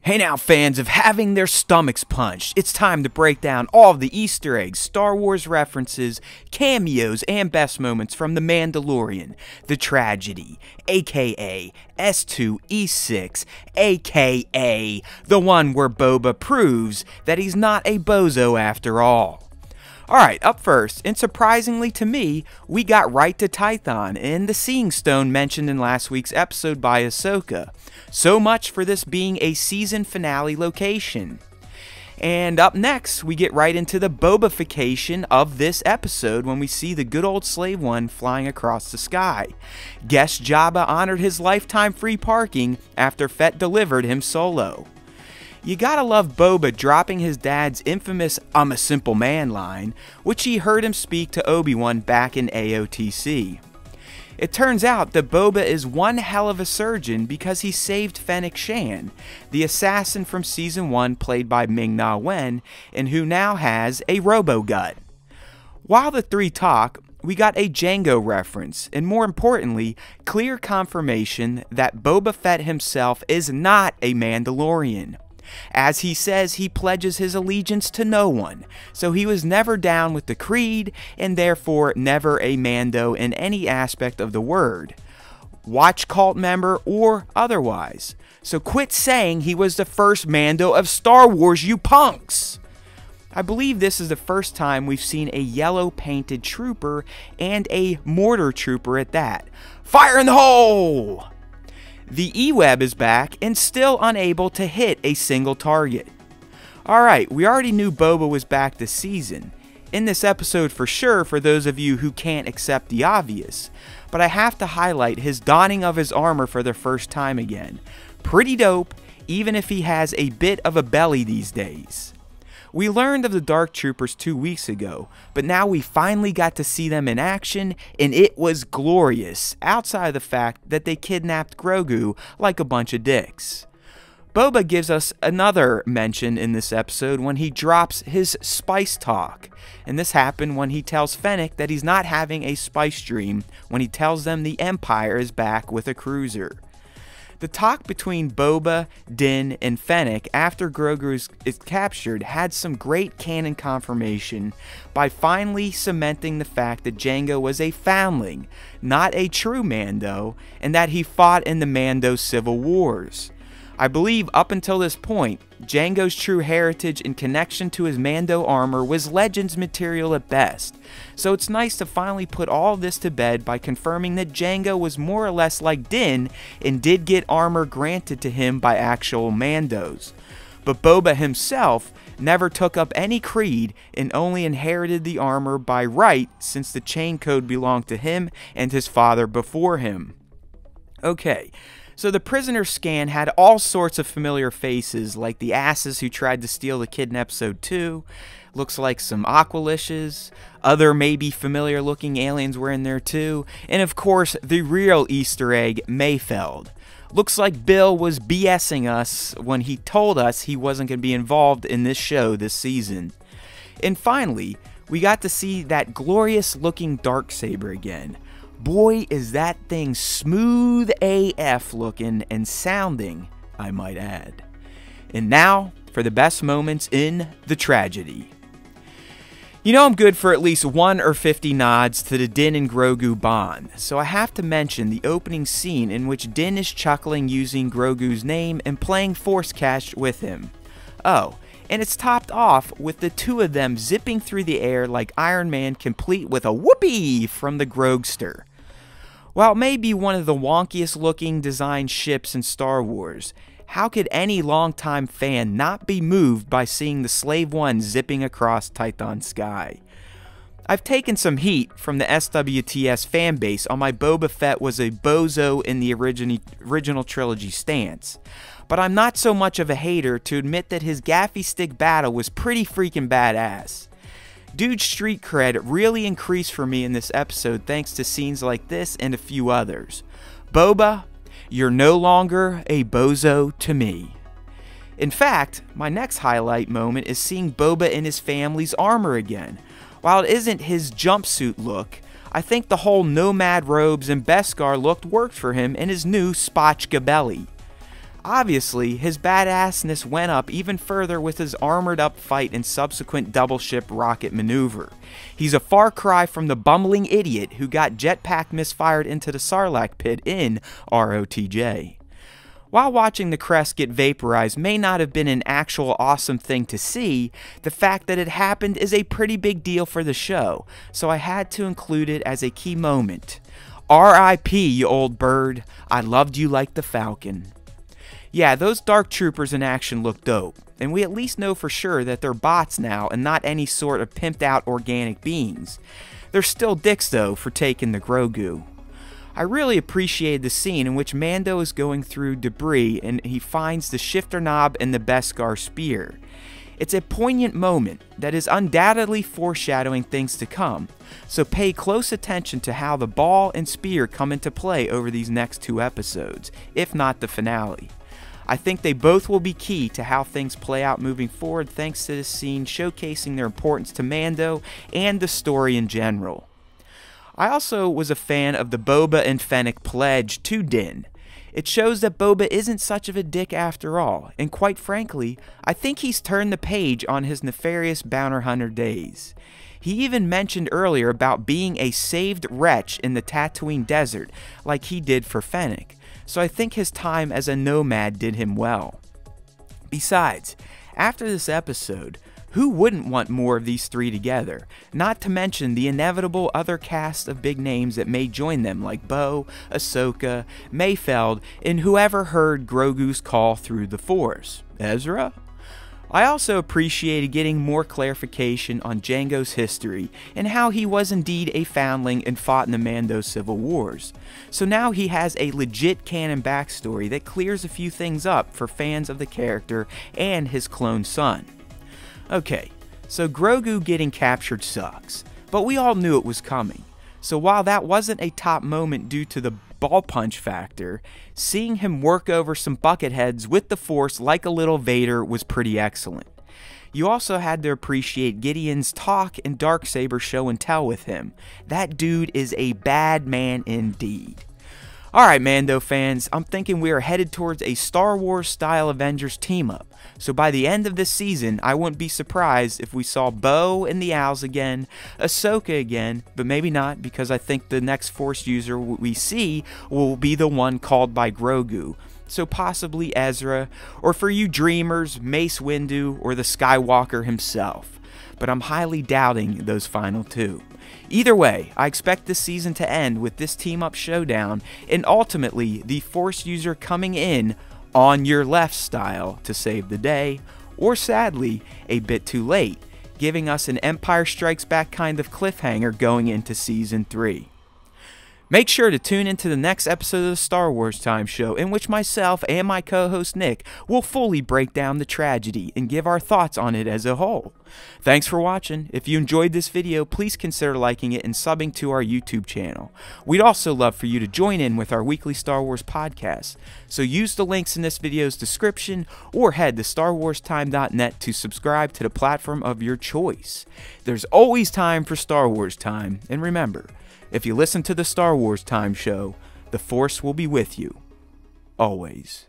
Hey now, fans of having their stomachs punched, it's time to break down all of the Easter eggs, Star Wars references, cameos, and best moments from The Mandalorian, The Tragedy, aka S2E6, aka the one where Boba proves that he's not a bozo after all. Alright, up first, and surprisingly to me, we got right to Tython and the Seeing Stone mentioned in last week's episode by Ahsoka. So much for this being a season finale location. And up next, we get right into the Bobafication of this episode when we see the good old Slave One flying across the sky. Guess Jabba honored his lifetime free parking after Fett delivered him solo. You gotta love Boba dropping his dad's infamous "I'm a simple man" line, which he heard him speak to Obi-Wan back in AOTC. It turns out that Boba is one hell of a surgeon because he saved Fennec Shan, the assassin from Season 1 played by Ming-Na Wen, and who now has a robo-gut. While the three talk, we got a Jango reference, and more importantly, clear confirmation that Boba Fett himself is not a Mandalorian. As he says, he pledges his allegiance to no one, so he was never down with the creed, and therefore never a Mando in any aspect of the word. Watch cult member or otherwise. So quit saying he was the first Mando of Star Wars, you punks! I believe this is the first time we've seen a yellow painted trooper, and a mortar trooper at that. Fire in the hole! The E-Web is back and still unable to hit a single target. Alright, we already knew Boba was back this season. In this episode for sure for those of you who can't accept the obvious. But I have to highlight his donning of his armor for the first time again. Pretty dope, even if he has a bit of a belly these days. We learned of the Dark Troopers 2 weeks ago, but now we finally got to see them in action, and it was glorious, outside of the fact that they kidnapped Grogu like a bunch of dicks. Boba gives us another mention in this episode when he drops his spice talk, and this happened when he tells Fennec that he's not having a spice dream when he tells them the Empire is back with a cruiser. The talk between Boba, Din, and Fennec after Grogu is captured had some great canon confirmation by finally cementing the fact that Jango was a foundling, not a true Mando, and that he fought in the Mando Civil Wars. I believe up until this point, Jango's true heritage and connection to his Mando armor was Legends material at best, so it's nice to finally put all of this to bed by confirming that Jango was more or less like Din and did get armor granted to him by actual Mandos. But Boba himself never took up any creed and only inherited the armor by right since the chain code belonged to him and his father before him. Okay. So the prisoner scan had all sorts of familiar faces, like the asses who tried to steal the kid in episode 2, looks like some Aqualishes, other maybe familiar looking aliens were in there too, and of course the real Easter egg, Mayfeld. Looks like Bill was BSing us when he told us he wasn't going to be involved in this show this season. And finally, we got to see that glorious looking Darksaber again. Boy, is that thing smooth AF looking and sounding, I might add. And now, for the best moments in The Tragedy. You know I'm good for at least 1 or 50 nods to the Din and Grogu bond, so I have to mention the opening scene in which Din is chuckling using Grogu's name and playing Force Catch with him. Oh, and it's topped off with the two of them zipping through the air like Iron Man, complete with a whoopee from the Grogster. While it may be one of the wonkiest looking designed ships in Star Wars, how could any longtime fan not be moved by seeing the Slave One zipping across Tython sky? I've taken some heat from the SWTS fanbase on my Boba Fett was a bozo in the original trilogy stance, but I'm not so much of a hater to admit that his gaffy stick battle was pretty freaking badass. Dude's street cred really increased for me in this episode thanks to scenes like this and a few others. Boba, you're no longer a bozo to me. In fact, my next highlight moment is seeing Boba in his family's armor again. While it isn't his jumpsuit look, I think the whole nomad robes and Beskar look worked for him in his new spotchka belly. Obviously, his badassness went up even further with his armored up fight and subsequent double ship rocket maneuver. He's a far cry from the bumbling idiot who got jetpack misfired into the Sarlacc pit in ROTJ. While watching the crest get vaporized may not have been an actual awesome thing to see, the fact that it happened is a pretty big deal for the show, so I had to include it as a key moment. R.I.P. you old bird, I loved you like the Falcon. Yeah, those Dark Troopers in action look dope, and we at least know for sure that they're bots now and not any sort of pimped out organic beings. They're still dicks though for taking the Grogu. I really appreciated the scene in which Mando is going through debris and he finds the shifter knob and the Beskar spear. It's a poignant moment that is undoubtedly foreshadowing things to come, so pay close attention to how the ball and spear come into play over these next 2 episodes, if not the finale. I think they both will be key to how things play out moving forward thanks to this scene showcasing their importance to Mando and the story in general. I also was a fan of the Boba and Fennec pledge to Din. It shows that Boba isn't such of a dick after all, and quite frankly, I think he's turned the page on his nefarious bounty hunter days. He even mentioned earlier about being a saved wretch in the Tatooine desert, like he did for Fennec, so I think his time as a nomad did him well. Besides, after this episode, who wouldn't want more of these 3 together? Not to mention the inevitable other cast of big names that may join them like Bo, Ahsoka, Mayfeld, and whoever heard Grogu's call through the Force. Ezra? I also appreciated getting more clarification on Jango's history and how he was indeed a foundling and fought in the Mando Civil Wars. So now he has a legit canon backstory that clears a few things up for fans of the character and his clone son. Okay, so Grogu getting captured sucks, but we all knew it was coming. So while that wasn't a top moment due to the ball punch factor, seeing him work over some bucketheads with the Force like a little Vader was pretty excellent. You also had to appreciate Gideon's talk and Darksaber show and tell with him. That dude is a bad man indeed. Alright Mando fans, I'm thinking we are headed towards a Star Wars style Avengers team up. So by the end of this season, I wouldn't be surprised if we saw Bo and the Owls again, Ahsoka again, but maybe not because I think the next Force user we see will be the one called by Grogu. So possibly Ezra, or for you dreamers, Mace Windu, or the Skywalker himself. But I'm highly doubting those final 2. Either way, I expect this season to end with this team-up showdown, and ultimately the Force user coming in on your left style to save the day, or sadly, a bit too late, giving us an Empire Strikes Back kind of cliffhanger going into Season 3. Make sure to tune into the next episode of the Star Wars Time Show, in which myself and my co-host Nick will fully break down the tragedy and give our thoughts on it as a whole. Thanks for watching. If you enjoyed this video, please consider liking it and subbing to our YouTube channel. We'd also love for you to join in with our weekly Star Wars podcast, so use the links in this video's description or head to StarWarsTime.net to subscribe to the platform of your choice. There's always time for Star Wars time, and remember, if you listen to the Star Wars Time Show, the Force will be with you, always.